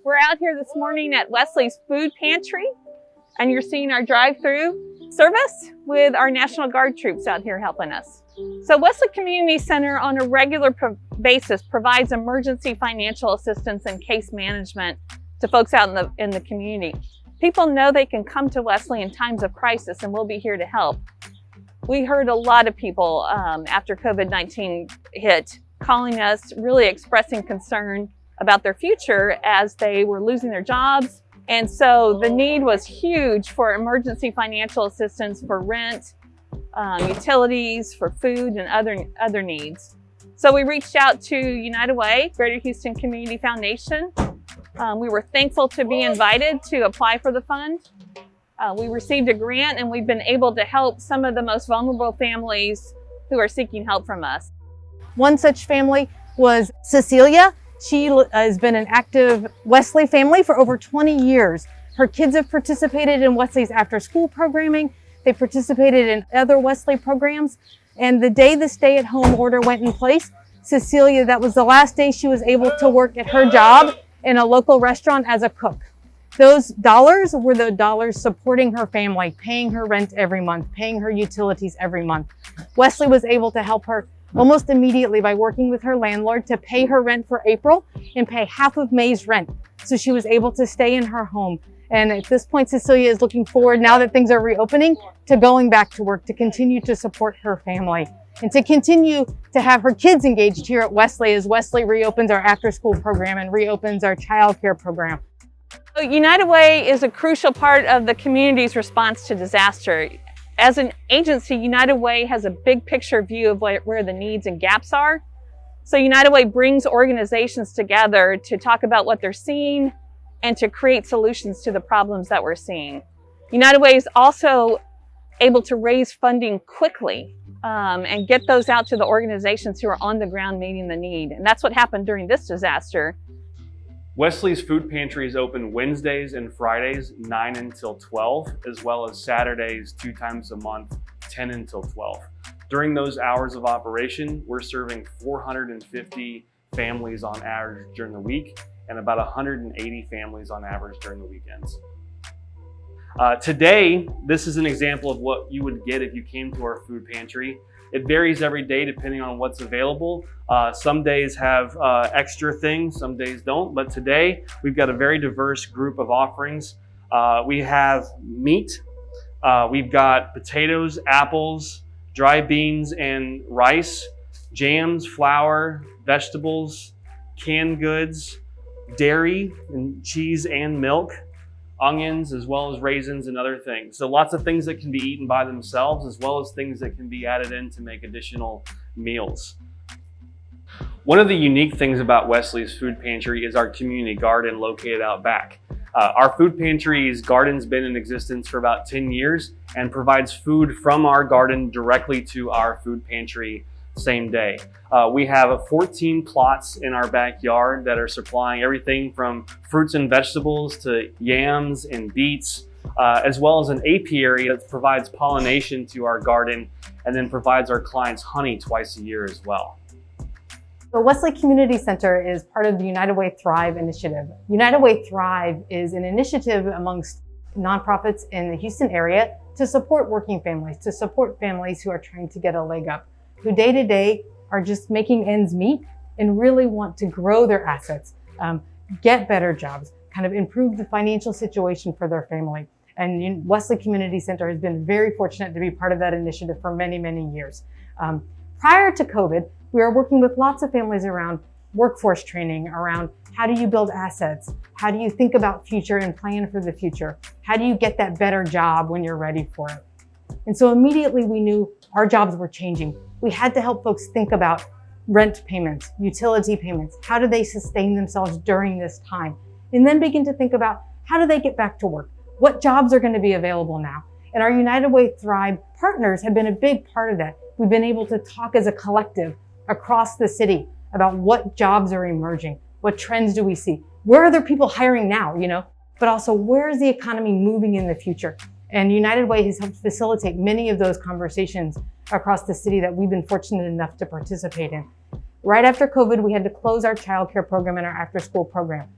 We're out here this morning at Wesley's Food Pantry, and you're seeing our drive-through service with our National Guard troops out here helping us. So Wesley Community Center on a regular basis provides emergency financial assistance and case management to folks out in the community. People know they can come to Wesley in times of crisis, and we'll be here to help. We heard a lot of people after COVID-19 hit calling us, really expressing concern about their future as they were losing their jobs. And so the need was huge for emergency financial assistance for rent, utilities, for food, and other needs. So we reached out to United Way, Greater Houston Community Foundation. We were thankful to be invited to apply for the fund. We received a grant, and we've been able to help some of the most vulnerable families who are seeking help from us. One such family was Cecilia. She has been an active Wesley family for over 20 years. Her kids have participated in Wesley's after-school programming. They participated in other Wesley programs. And the day the stay-at-home order went in place, Cecilia, that was the last day she was able to work at her job in a local restaurant as a cook. Those dollars were the dollars supporting her family, paying her rent every month, paying her utilities every month. Wesley was able to help her almost immediately by working with her landlord to pay her rent for April and pay half of May's rent. So she was able to stay in her home. And at this point, Cecilia is looking forward, now that things are reopening, to going back to work, to continue to support her family and to continue to have her kids engaged here at Wesley as Wesley reopens our after-school program and reopens our childcare program. United Way is a crucial part of the community's response to disaster. As an agency, United Way has a big picture view of where the needs and gaps are. So United Way brings organizations together to talk about what they're seeing and to create solutions to the problems that we're seeing. United Way is also able to raise funding quickly and get those out to the organizations who are on the ground meeting the need. And that's what happened during this disaster. Wesley's Food Pantry is open Wednesdays and Fridays, 9 until 12, as well as Saturdays 2 times a month, 10 until 12. During those hours of operation, we're serving 450 families on average during the week and about 180 families on average during the weekends. Today, this is an example of what you would get if you came to our food pantry. It varies every day depending on what's available. Some days have extra things, some days don't, but today we've got a very diverse group of offerings. We have meat, we've got potatoes, apples, dry beans and rice, jams, flour, vegetables, canned goods, dairy and cheese and milk, onions, as well as raisins and other things. So lots of things that can be eaten by themselves, as well as things that can be added in to make additional meals. One of the unique things about Wesley's Food Pantry is our community garden located out back. Our food pantry's garden's been in existence for about 10 years and provides food from our garden directly to our food pantry same day. We have 14 plots in our backyard that are supplying everything from fruits and vegetables to yams and beets, as well as an apiary that provides pollination to our garden and then provides our clients honey twice a year as well. The Wesley Community Center is part of the United Way Thrive initiative. United Way Thrive is an initiative amongst nonprofits in the Houston area to support working families, to support families who are trying to get a leg up, who day to day are just making ends meet and really want to grow their assets, get better jobs, kind of improve the financial situation for their family. And Wesley Community Center has been very fortunate to be part of that initiative for many, many years. Prior to COVID, we were working with lots of families around workforce training, around how do you build assets? How do you think about future and plan for the future? How do you get that better job when you're ready for it? And so immediately we knew our jobs were changing. We had to help folks think about rent payments, utility payments. How do they sustain themselves during this time? And then begin to think about how do they get back to work? What jobs are going to be available now? And our United Way Thrive partners have been a big part of that. We've been able to talk as a collective across the city about what jobs are emerging, what trends do we see, where are there people hiring now, but also where is the economy moving in the future? And United Way has helped facilitate many of those conversations across the city that we've been fortunate enough to participate in. Right after COVID, we had to close our childcare program and our after-school program.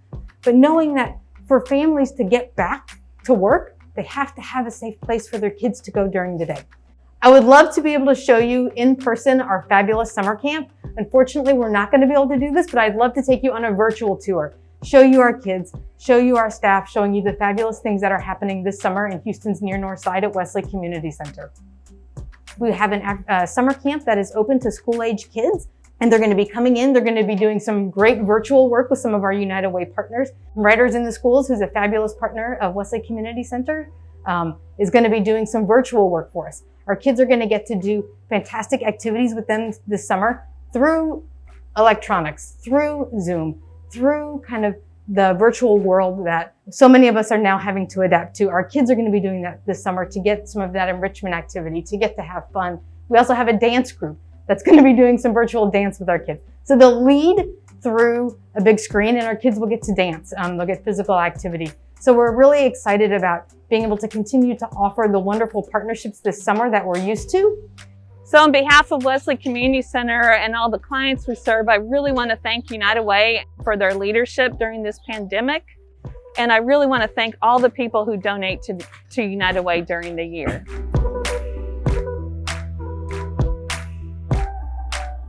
but knowing that for families to get back to work, they have to have a safe place for their kids to go during the day. I would love to be able to show you in person our fabulous summer camp. Unfortunately, we're not going to be able to do this, but I'd love to take you on a virtual tour, show you our kids, show you our staff, showing you the fabulous things that are happening this summer in Houston's near north side at Wesley Community Center. We have a summer camp that is open to school-age kids, and they're going to be coming in. They're going to be doing some great virtual work with some of our United Way partners. Writers in the Schools, who's a fabulous partner of Wesley Community Center, is going to be doing some virtual work for us. Our kids are going to get to do fantastic activities with them this summer through electronics, through Zoom, through kind of the virtual world that so many of us are now having to adapt to. Our kids are going to be doing that this summer to get some of that enrichment activity, to get to have fun. We also have a dance group that's going to be doing some virtual dance with our kids. So they'll lead through a big screen and our kids will get to dance. They'll get physical activity. So we're really excited about being able to continue to offer the wonderful partnerships this summer that we're used to. So on behalf of Wesley Community Center and all the clients we serve, I really want to thank United Way for their leadership during this pandemic. And I really want to thank all the people who donate to United Way during the year.